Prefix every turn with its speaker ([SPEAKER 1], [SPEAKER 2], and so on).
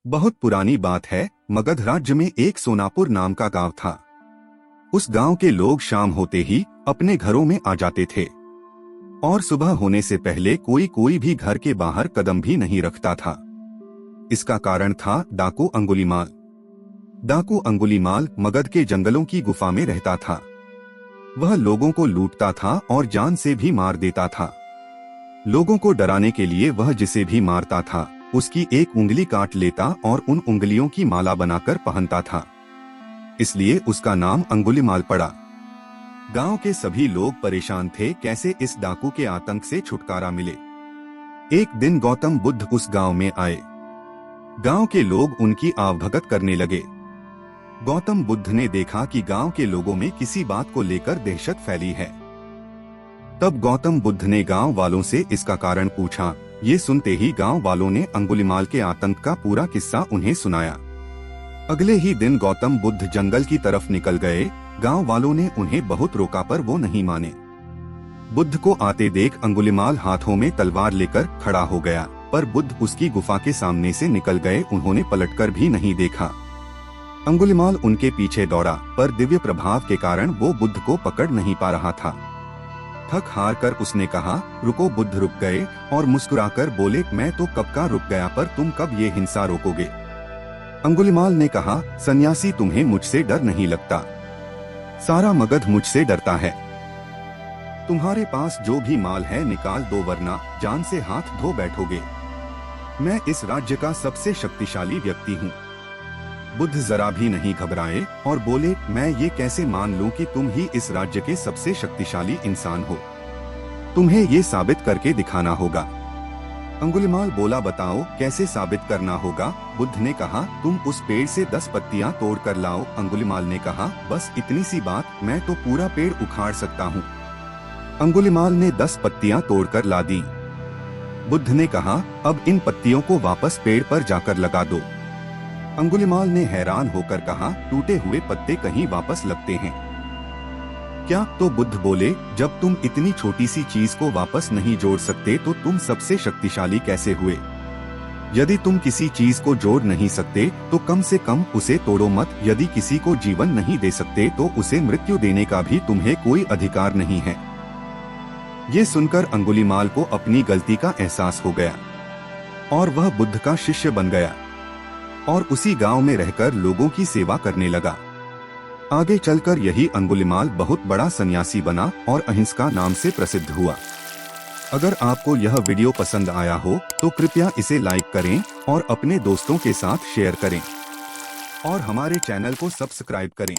[SPEAKER 1] बहुत पुरानी बात है। मगध राज्य में एक सोनापुर नाम का गांव था। उस गांव के लोग शाम होते ही अपने घरों में आ जाते थे और सुबह होने से पहले कोई भी घर के बाहर कदम भी नहीं रखता था। इसका कारण था डाकू अंगुलीमाल। डाकू अंगुलीमाल मगध के जंगलों की गुफा में रहता था। वह लोगों को लूटता था और जान से भी मार देता था। लोगों को डराने के लिए वह जिसे भी मारता था उसकी एक उंगली काट लेता और उन उंगलियों की माला बनाकर पहनता था। इसलिए उसका नाम अंगुलीमाल पड़ा। गांव के सभी लोग परेशान थे कैसे इस डाकू के आतंक से छुटकारा मिले। एक दिन गौतम बुद्ध उस गांव में आए। गांव के लोग उनकी आवभगत करने लगे। गौतम बुद्ध ने देखा कि गांव के लोगों में किसी बात को लेकर दहशत फैली है। तब गौतम बुद्ध ने गांव वालों से इसका कारण पूछा। ये सुनते ही गांव वालों ने अंगुलीमाल के आतंक का पूरा किस्सा उन्हें सुनाया। अगले ही दिन गौतम बुद्ध जंगल की तरफ निकल गए। गांव वालों ने उन्हें बहुत रोका पर वो नहीं माने। बुद्ध को आते देख अंगुलीमाल हाथों में तलवार लेकर खड़ा हो गया, पर बुद्ध उसकी गुफा के सामने से निकल गए। उन्होंने पलटकर भी नहीं देखा। अंगुलीमाल उनके पीछे दौड़ा, पर दिव्य प्रभाव के कारण वो बुद्ध को पकड़ नहीं पा रहा था। थक हार कर उसने कहा, रुको। बुद्ध रुक गए और मुस्कुराकर बोले, मैं तो कब का रुक गया, पर तुम कब ये हिंसा रोकोगे? अंगुलीमाल ने कहा, सन्यासी, तुम्हें मुझसे डर नहीं लगता? सारा मगध मुझसे डरता है। तुम्हारे पास जो भी माल है निकाल दो, वरना जान से हाथ धो बैठोगे। मैं इस राज्य का सबसे शक्तिशाली व्यक्ति हूँ। बुद्ध जरा भी नहीं घबराए और बोले, मैं ये कैसे मान लूं कि तुम ही इस राज्य के सबसे शक्तिशाली इंसान हो? तुम्हें ये साबित करके दिखाना होगा। अंगुलीमाल बोला, बताओ कैसे साबित करना होगा? बुद्ध ने कहा, तुम उस पेड़ से 10 पत्तियां तोड़ कर लाओ। अंगुलीमाल ने कहा, बस इतनी सी बात, मैं तो पूरा पेड़ उखाड़ सकता हूँ। अंगुलीमाल ने 10 पत्तियां तोड़कर ला दी। बुद्ध ने कहा, अब इन पत्तियों को वापस पेड़ पर जाकर लगा दो। अंगुलीमाल ने हैरान होकर कहा, टूटे हुए पत्ते कहीं वापस लगते हैं क्या? तो बुद्ध बोले, जब तुम इतनी छोटी सी चीज को वापस नहीं जोड़ सकते तो तुम सबसे शक्तिशाली कैसे हुए? यदि तुम किसी चीज को जोड़ नहीं सकते तो कम से कम उसे तोड़ो मत। यदि किसी को जीवन नहीं दे सकते तो उसे मृत्यु देने का भी तुम्हें कोई अधिकार नहीं है। ये सुनकर अंगुलीमाल को अपनी गलती का एहसास हो गया और वह बुद्ध का शिष्य बन गया और उसी गांव में रहकर लोगों की सेवा करने लगा। आगे चलकर यही अंगुलीमाल बहुत बड़ा सन्यासी बना और अहिंसा नाम से प्रसिद्ध हुआ। अगर आपको यह वीडियो पसंद आया हो तो कृपया इसे लाइक करें और अपने दोस्तों के साथ शेयर करें और हमारे चैनल को सब्सक्राइब करें।